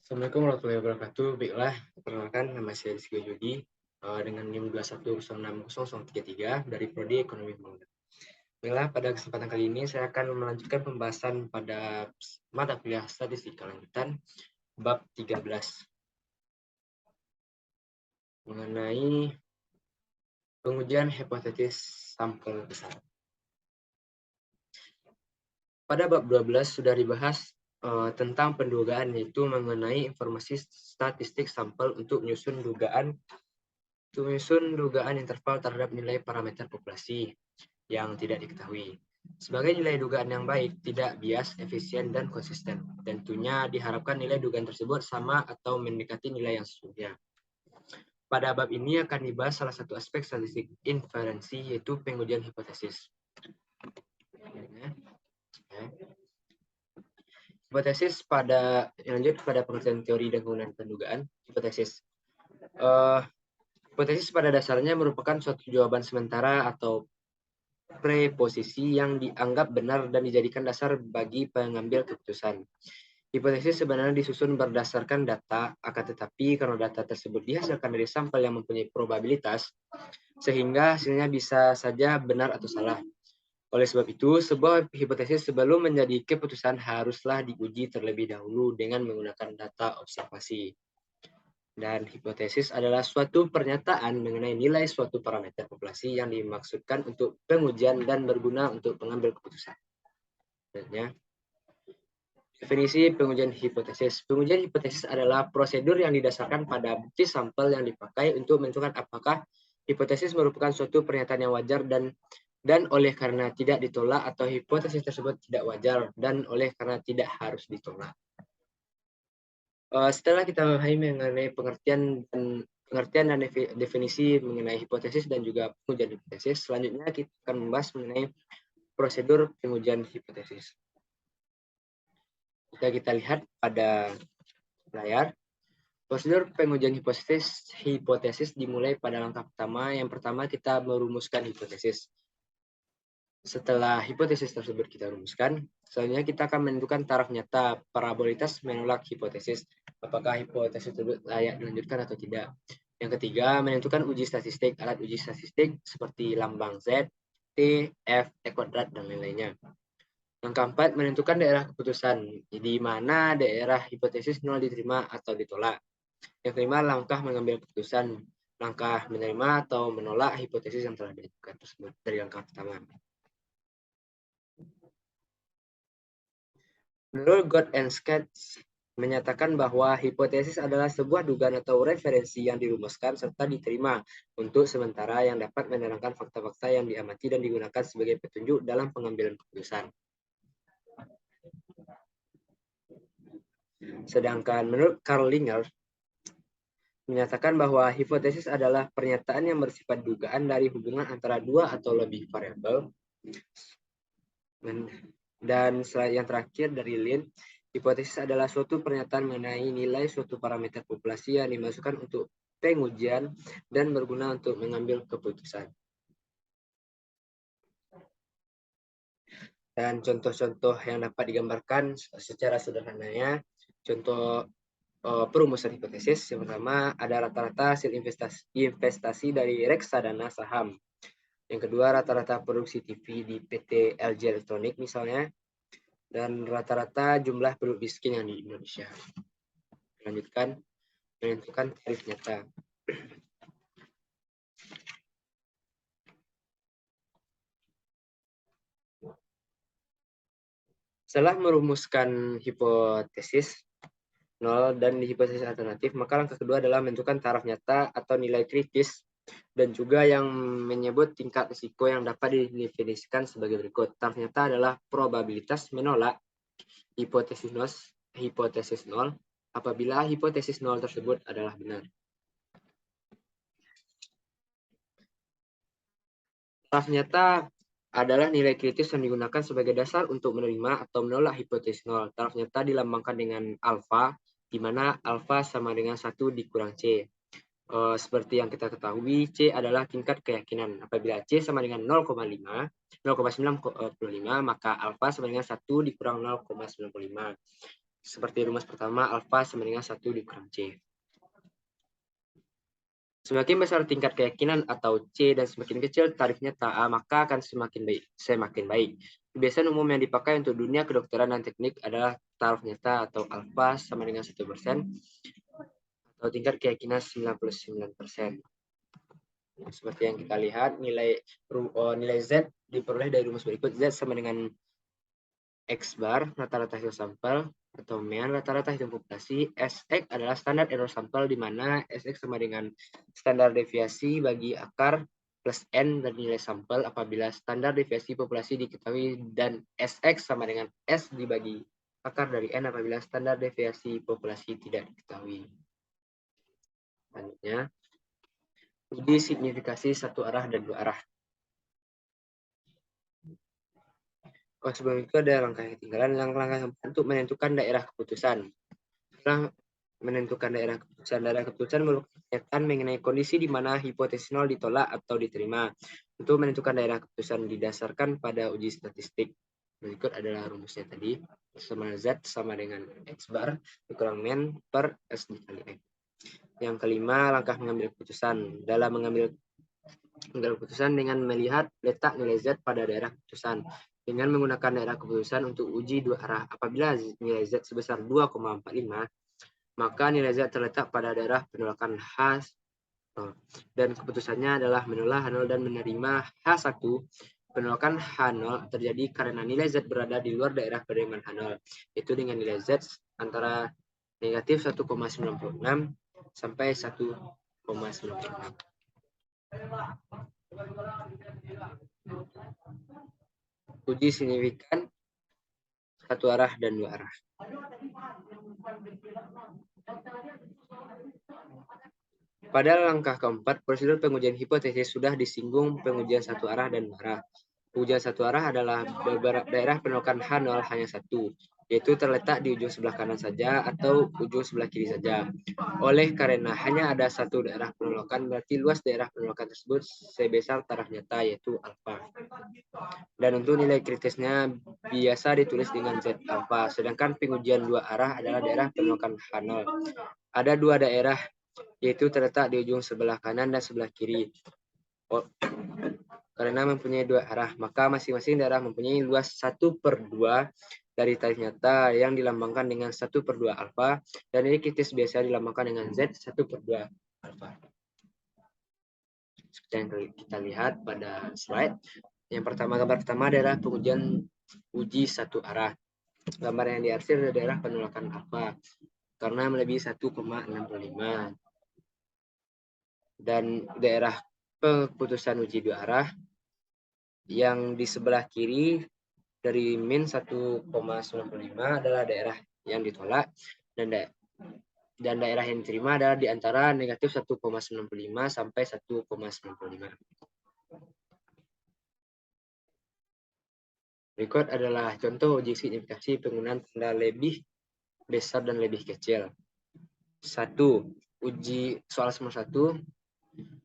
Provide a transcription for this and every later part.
Assalamualaikum warahmatullahi wabarakatuh. Baiklah, perkenalkan nama saya Rizky Judi dengan NIM 2106033 dari Prodi Ekonomi Pembangunan. Baiklah, pada kesempatan kali ini saya akan melanjutkan pembahasan pada mata kuliah statistika lanjutan bab 13 mengenai pengujian hipotesis sampel besar. Pada bab 12 sudah dibahas tentang pendugaan, yaitu mengenai informasi statistik sampel untuk menyusun dugaan interval terhadap nilai parameter populasi yang tidak diketahui. Sebagai nilai dugaan yang baik, tidak bias, efisien, dan konsisten. Tentunya diharapkan nilai dugaan tersebut sama atau mendekati nilai yang sesungguhnya. Pada bab ini akan dibahas salah satu aspek statistik inferensi, yaitu pengujian hipotesis. Hipotesis lanjut pada pengertian teori dan penggunaan pendugaan. Hipotesis. Hipotesis pada dasarnya merupakan suatu jawaban sementara atau preposisi yang dianggap benar dan dijadikan dasar bagi pengambil keputusan. Hipotesis sebenarnya disusun berdasarkan data, akan tetapi karena data tersebut dihasilkan dari sampel yang mempunyai probabilitas, sehingga hasilnya bisa saja benar atau salah. Oleh sebab itu, sebuah hipotesis sebelum menjadi keputusan haruslah diuji terlebih dahulu dengan menggunakan data observasi. Dan hipotesis adalah suatu pernyataan mengenai nilai suatu parameter populasi yang dimaksudkan untuk pengujian dan berguna untuk pengambil keputusan. Definisi pengujian hipotesis. Pengujian hipotesis adalah prosedur yang didasarkan pada bukti sampel yang dipakai untuk menentukan apakah hipotesis merupakan suatu pernyataan yang wajar dan oleh karena tidak ditolak, atau hipotesis tersebut tidak wajar dan oleh karena tidak harus ditolak. Setelah kita memahami mengenai pengertian dan definisi mengenai hipotesis dan juga pengujian hipotesis, selanjutnya kita akan membahas mengenai prosedur pengujian hipotesis. Jika kita lihat pada layar, prosedur pengujian hipotesis dimulai pada langkah pertama. Yang pertama, kita merumuskan hipotesis. Setelah hipotesis tersebut kita rumuskan, selanjutnya kita akan menentukan taraf nyata probabilitas menolak hipotesis. Apakah hipotesis tersebut layak dilanjutkan atau tidak. Yang ketiga, menentukan uji statistik. Alat uji statistik seperti lambang Z, T, F, T kuadrat, dan lain-lainnya. Yang keempat, menentukan daerah keputusan, di mana daerah hipotesis 0 diterima atau ditolak. Yang kelima, langkah mengambil keputusan, langkah menerima atau menolak hipotesis yang telah diajukan tersebut dari langkah pertama. Menurut God and Sketch menyatakan bahwa hipotesis adalah sebuah dugaan atau referensi yang dirumuskan serta diterima untuk sementara yang dapat menerangkan fakta-fakta yang diamati dan digunakan sebagai petunjuk dalam pengambilan keputusan. Sedangkan menurut Carl Linger menyatakan bahwa hipotesis adalah pernyataan yang bersifat dugaan dari hubungan antara dua atau lebih variabel. Dan yang terakhir dari Lin, hipotesis adalah suatu pernyataan mengenai nilai suatu parameter populasi yang dimasukkan untuk pengujian dan berguna untuk mengambil keputusan. Dan contoh-contoh yang dapat digambarkan secara sederhananya, contoh perumusan hipotesis. Yang pertama, ada rata-rata hasil investasi dari reksadana saham. Yang kedua, rata-rata produksi TV di PT LG Electronic misalnya. Dan rata-rata jumlah penduduk miskin yang di Indonesia. Lanjutkan, menentukan tarif nyata. Setelah merumuskan hipotesis 0 dan hipotesis alternatif, maka langkah kedua adalah menentukan taraf nyata atau nilai kritis, dan juga yang menyebut tingkat risiko yang dapat didefinisikan sebagai berikut. Taraf nyata adalah probabilitas menolak hipotesis 0 apabila hipotesis 0 tersebut adalah benar. Taraf nyata adalah nilai kritis yang digunakan sebagai dasar untuk menerima atau menolak hipotesis 0. Taraf nyata dilambangkan dengan alfa, di mana alfa sama dengan 1 dikurang C. Seperti yang kita ketahui, C adalah tingkat keyakinan. Apabila C sama dengan 0,95, maka alfa sama dengan 1 dikurang 0,95. Seperti rumus pertama, alfa sama dengan 1 dikurang C. Semakin besar tingkat keyakinan atau C dan semakin kecil tarif nyata A, maka akan semakin baik. Kebiasaan umum yang dipakai untuk dunia kedokteran dan teknik adalah tarif nyata atau alfa sama dengan 1% atau tingkat keyakinan 99%. Seperti yang kita lihat, nilai Z diperoleh dari rumus berikut. Z sama dengan X bar, rata-rata hasil sampel, atau mean, rata-rata hitung populasi. Sx adalah standar error sampel, di mana Sx sama dengan standar deviasi bagi akar plus N dan nilai sampel apabila standar deviasi populasi diketahui, dan Sx sama dengan S dibagi akar dari N apabila standar deviasi populasi tidak diketahui. Selanjutnya, uji signifikasi satu arah dan dua arah. Sebelum itu ada langkah yang ketinggalan. Langkah untuk menentukan daerah keputusan. Setelah menentukan daerah keputusan merupakan pernyataan mengenai kondisi di mana hipotesis nol ditolak atau diterima. Untuk menentukan daerah keputusan didasarkan pada uji statistik. Berikut adalah rumusnya tadi. Sama Z sama dengan X bar dikurang men per S dikali X. Yang kelima, langkah mengambil keputusan. Dalam mengambil keputusan dengan melihat letak nilai Z pada daerah keputusan. Dengan menggunakan daerah keputusan untuk uji dua arah, apabila nilai Z sebesar 2,45, maka nilai Z terletak pada daerah penolakan H0. Dan keputusannya adalah menolak H0 dan menerima H1. Penolakan H0 terjadi karena nilai Z berada di luar daerah penerimaan H0, yaitu dengan nilai Z antara negatif 1,96 sampai 1,96. Uji signifikan satu arah dan dua arah. Pada langkah keempat, prosedur pengujian hipotesis sudah disinggung pengujian satu arah dan dua arah. Pengujian satu arah adalah beberapa daerah penolakan H0 hanya satu, yaitu terletak di ujung sebelah kanan saja atau ujung sebelah kiri saja. Oleh karena hanya ada satu daerah penolakan, berarti luas daerah penolakan tersebut sebesar taraf nyata, yaitu alfa. Dan untuk nilai kritisnya biasa ditulis dengan Z alfa. Sedangkan pengujian dua arah adalah daerah penolakan H0. Ada dua daerah, yaitu terletak di ujung sebelah kanan dan sebelah kiri. Karena mempunyai dua arah, maka masing-masing daerah mempunyai luas 1/2 dari tarif nyata yang dilambangkan dengan 1/2 alfa, dan nilai kritis biasa dilambangkan dengan Z 1/2 alfa. Seperti yang kita lihat pada slide. Yang pertama, gambar pertama adalah pengujian uji satu arah. Gambar yang diarsir adalah daerah penolakan alfa karena melebihi 1,65. Dan daerah keputusan uji dua arah yang di sebelah kiri dari min 1,95 adalah daerah yang ditolak, dan daerah yang diterima adalah di antara negatif 1,95 sampai 1,95. Berikut adalah contoh uji signifikasi penggunaan tanda lebih besar dan lebih kecil. 1. Uji soal nomor 1.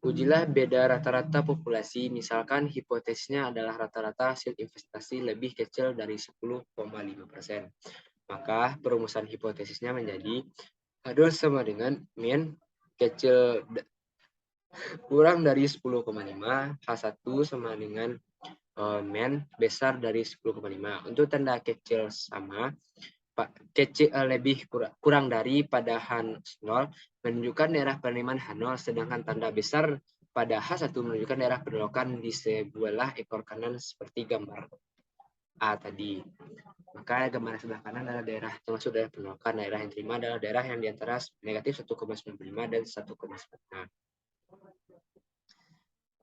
Ujilah beda rata-rata populasi, misalkan hipotesisnya adalah rata-rata hasil investasi lebih kecil dari 10,5%. Maka perumusan hipotesisnya menjadi H2 sama dengan min kecil kurang dari 10,5, H1 sama dengan min besar dari 10,5. Untuk tanda kecil sama, kecil lebih kurang dari pada H0 menunjukkan daerah penerimaan H0, sedangkan tanda besar pada H1 menunjukkan daerah penolakan di sebelah ekor kanan seperti gambar A tadi. Maka gambar sebelah kanan adalah daerah termasuk daerah penolakan. Daerah yang terima adalah daerah yang di antara negatif 1,95 dan 1,95.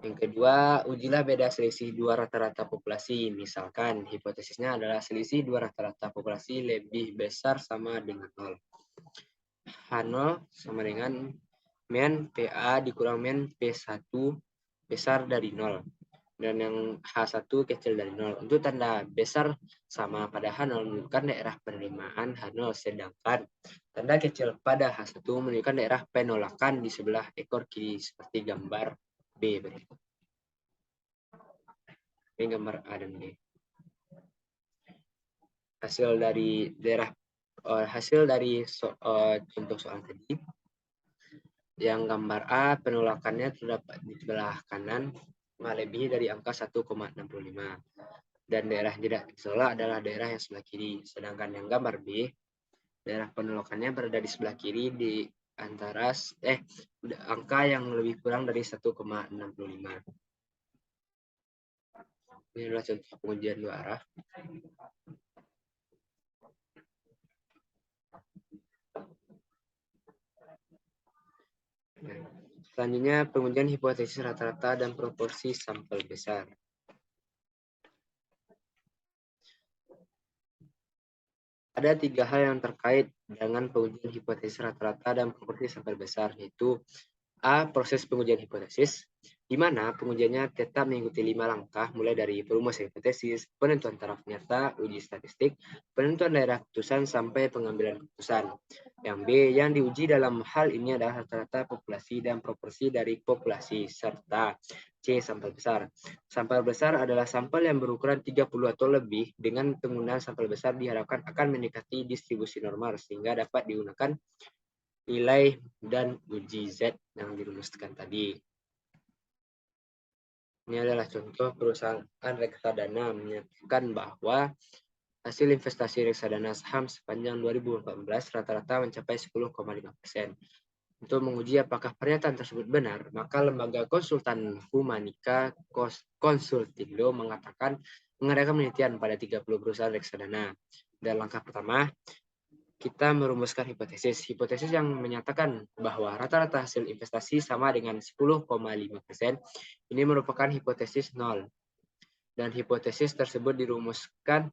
Yang kedua, ujilah beda selisih dua rata-rata populasi. Misalkan hipotesisnya adalah selisih dua rata-rata populasi lebih besar sama dengan 0. H0 sama dengan min PA dikurang min P1 besar dari 0. Dan yang H1 kecil dari 0. Untuk tanda besar sama pada H0 menunjukkan daerah penerimaan H0, sedangkan tanda kecil pada H1 menunjukkan daerah penolakan di sebelah ekor kiri seperti gambar B berikut. Ini gambar A dan B. Hasil dari daerah hasil dari contoh soal tadi. Yang gambar A, penolakannya terdapat di sebelah kanan melebihi dari angka 1,65. Dan daerah yang tidak ditolak adalah daerah yang sebelah kiri. Sedangkan yang gambar B, daerah penolakannya berada di sebelah kiri di antara angka yang lebih kurang dari 1,65. Ini adalah contoh pengujian dua arah. Selanjutnya pengujian hipotesis rata-rata dan proporsi sampel besar. Ada 3 hal yang terkait dengan pengujian hipotesis rata-rata dan proporsi sampel besar, yaitu A. Proses pengujian hipotesis, di mana pengujiannya tetap mengikuti 5 langkah, mulai dari perumusan hipotesis, penentuan taraf nyata, uji statistik, penentuan daerah keputusan, sampai pengambilan keputusan. Yang B, yang diuji dalam hal ini adalah rata-rata populasi dan proporsi dari populasi, serta C. Sampel besar. Sampel besar adalah sampel yang berukuran 30 atau lebih. Dengan penggunaan sampel besar diharapkan akan mendekati distribusi normal, sehingga dapat digunakan nilai dan uji Z yang dirumuskan tadi. Ini adalah contoh perusahaan reksadana menyatakan bahwa hasil investasi reksadana saham sepanjang 2014 rata-rata mencapai 10,5%. Untuk menguji apakah pernyataan tersebut benar, maka lembaga konsultan Humanica Consultindo mengadakan penelitian pada 30 perusahaan reksadana. Dan langkah pertama, kita merumuskan hipotesis. Hipotesis yang menyatakan bahwa rata-rata hasil investasi sama dengan 10,5%. Ini merupakan hipotesis nol. Dan hipotesis tersebut dirumuskan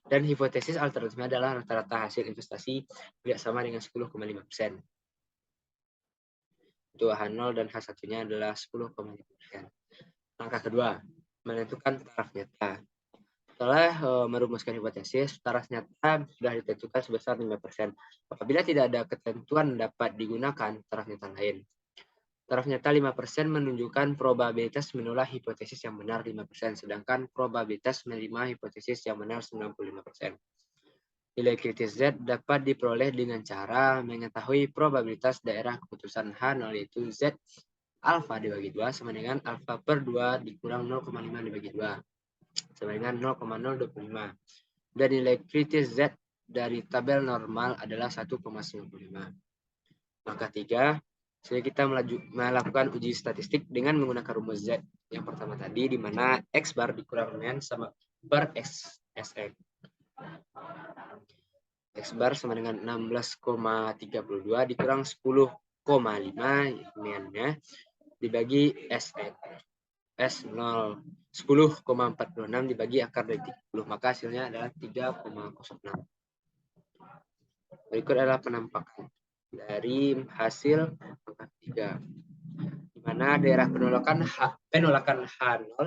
dan hipotesis alternatifnya adalah rata-rata hasil investasi tidak sama dengan 10,5%. Untuk H0 dan H1-nya adalah 10,5%. Langkah kedua, menentukan taraf nyata. Setelah merumuskan hipotesis, taraf nyata sudah ditentukan sebesar 5%. Apabila tidak ada ketentuan dapat digunakan taraf nyata lain. Taraf nyata 5% menunjukkan probabilitas menolak hipotesis yang benar 5%, sedangkan probabilitas menerima hipotesis yang benar 95%. Nilai kritis Z dapat diperoleh dengan cara mengetahui probabilitas daerah keputusan H0, yaitu Z alfa dibagi 2 sama dengan alfa per 2 dikurang 0,5 dibagi 2. Sama dengan 0,025. Dan nilai kritis Z dari tabel normal adalah 1,95. Maka 3, jadi kita melakukan uji statistik dengan menggunakan rumus Z. Yang pertama tadi, di mana X bar dikurang dengan sama bar XSX. X bar sama dengan 16,32 dikurang 10,5 iniannya dibagi SX. S0 10,46 dibagi akar dari 30, maka hasilnya adalah 3,06. Berikut adalah penampakan dari hasil angka 3, di mana daerah penolakan H0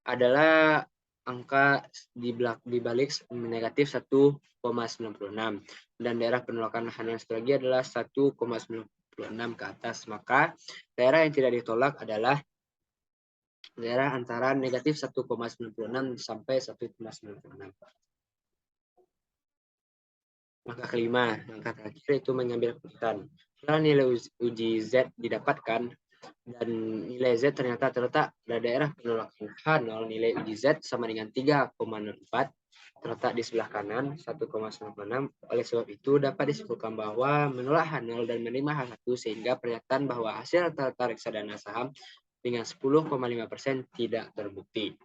adalah angka dibalik negatif 1,96 dan daerah penolakan H0 lagi adalah 1,96 ke atas. Maka daerah yang tidak ditolak adalah daerah antara negatif 1,96 sampai 1,96. Maka kelima, langkah terakhir itu mengambil keputusan. Setelah nilai uji Z didapatkan dan nilai Z ternyata terletak pada daerah penolakan H0, nilai uji Z sama dengan 3,04 terletak di sebelah kanan 1,96. Oleh sebab itu dapat disimpulkan bahwa menolak H0 dan menerima H1 sehingga pernyataan bahwa hasil rata-rata reksadana saham dengan 10,5% tidak terbukti.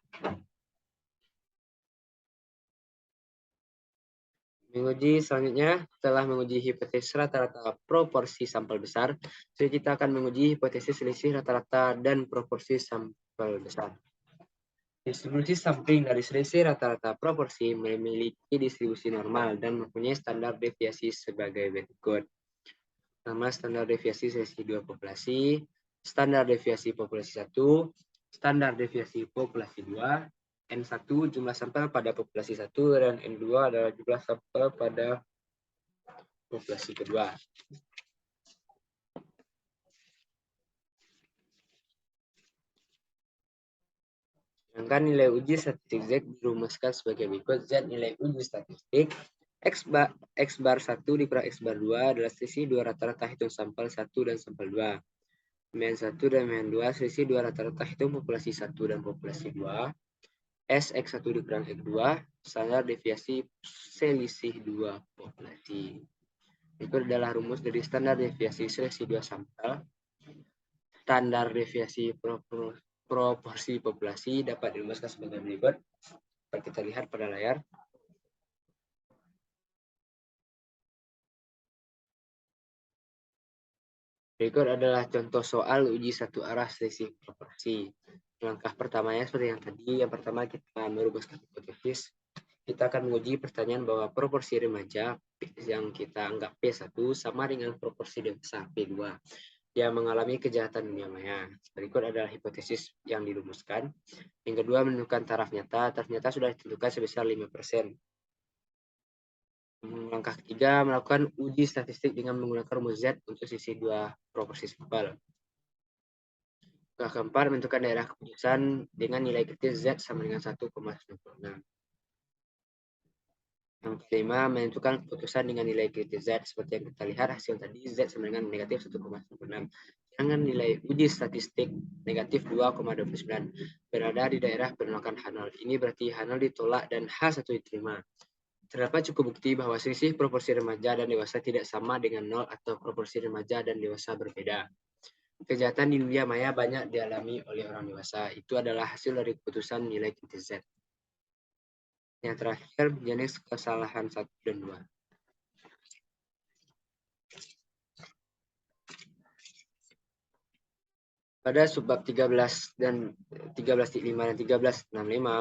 Menguji selanjutnya, setelah menguji hipotesis rata-rata proporsi sampel besar, jadi kita akan menguji hipotesis selisih rata-rata dan proporsi sampel besar. Distribusi sampling dari selisih rata-rata proporsi memiliki distribusi normal dan mempunyai standar deviasi sebagai berikut. Pertama, standar deviasi selisih dua populasi, standar deviasi populasi 1, standar deviasi populasi 2, N1 jumlah sampel pada populasi 1, dan N2 adalah jumlah sampel pada populasi kedua. Sedangkan nilai uji statistik Z dirumuskan sebagai berikut. Z nilai uji statistik X bar 1 dikurang X bar 2 adalah selisih dua rata-rata hitung sampel 1 dan sampel 2. Men 1 dan men 2 selisih dua rata-rata hitung populasi 1 dan populasi 2. S X1 dikurang X2 standar deviasi selisih dua populasi. Berikut adalah rumus dari standar deviasi selisih dua sampel. Standar deviasi proporsi populasi dapat dirumuskan sebagai berikut. Dapat kita lihat pada layar. Berikut adalah contoh soal uji satu arah selisih proporsi. Langkah pertamanya seperti yang tadi. Yang pertama kita merumuskan hipotesis. Kita akan menguji pertanyaan bahwa proporsi remaja yang kita anggap P1 sama dengan proporsi dewasa P2 yang mengalami kejahatan dunia maya. Berikut adalah hipotesis yang dirumuskan. Yang kedua, menentukan taraf nyata. Taraf nyata sudah ditentukan sebesar 5%. Langkah ketiga, melakukan uji statistik dengan menggunakan rumus Z untuk sisi dua proporsi sampel. Langkah keempat, menentukan daerah keputusan dengan nilai kritis Z sama dengan 1,96. Yang kelima, menentukan keputusan dengan nilai kritis Z. Seperti yang kita lihat, hasil tadi Z sama dengan negatif 1,96. Sedangkan nilai uji statistik negatif 2,29 berada di daerah penolakan H0. Ini berarti H0 ditolak dan H1 diterima. Terdapat cukup bukti bahwa selisih proporsi remaja dan dewasa tidak sama dengan 0 atau proporsi remaja dan dewasa berbeda. Kejahatan di dunia maya banyak dialami oleh orang dewasa. Itu adalah hasil dari keputusan nilai kritis Z. Yang terakhir, jenis kesalahan 1 dan 2. Pada subbab 13 dan 13.5 dan 13.65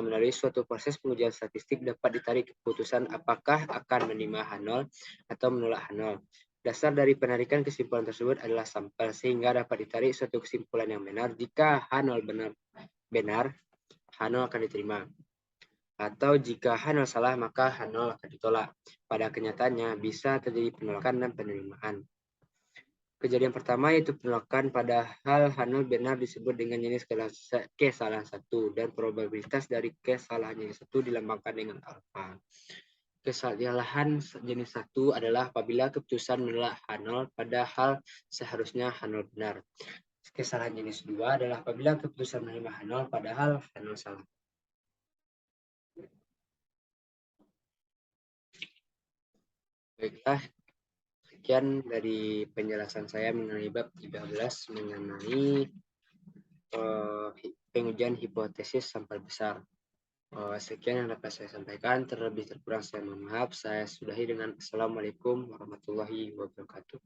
melalui suatu proses pengujian statistik dapat ditarik keputusan apakah akan menerima H0 atau menolak H0. Dasar dari penarikan kesimpulan tersebut adalah sampel sehingga dapat ditarik suatu kesimpulan yang benar jika H0 benar H0 akan diterima. Atau jika H0 salah maka H0 akan ditolak. Pada kenyataannya bisa terjadi penolakan dan penerimaan. Kejadian pertama yaitu penolakan padahal H0 benar disebut dengan jenis kesalahan 1 dan probabilitas dari kesalahan jenis 1 dilambangkan dengan alfa. Kesalahan jenis 1 adalah apabila keputusan menolak H0 padahal seharusnya H0 benar. Kesalahan jenis 2 adalah apabila keputusan menerima H0 padahal H0 salah. Baiklah, sekian dari penjelasan saya mengenai bab 13 mengenai pengujian hipotesis sampel besar. Sekian yang dapat saya sampaikan. Terlebih terkurang saya mohon maaf. Saya sudahi dengan Assalamualaikum warahmatullahi wabarakatuh.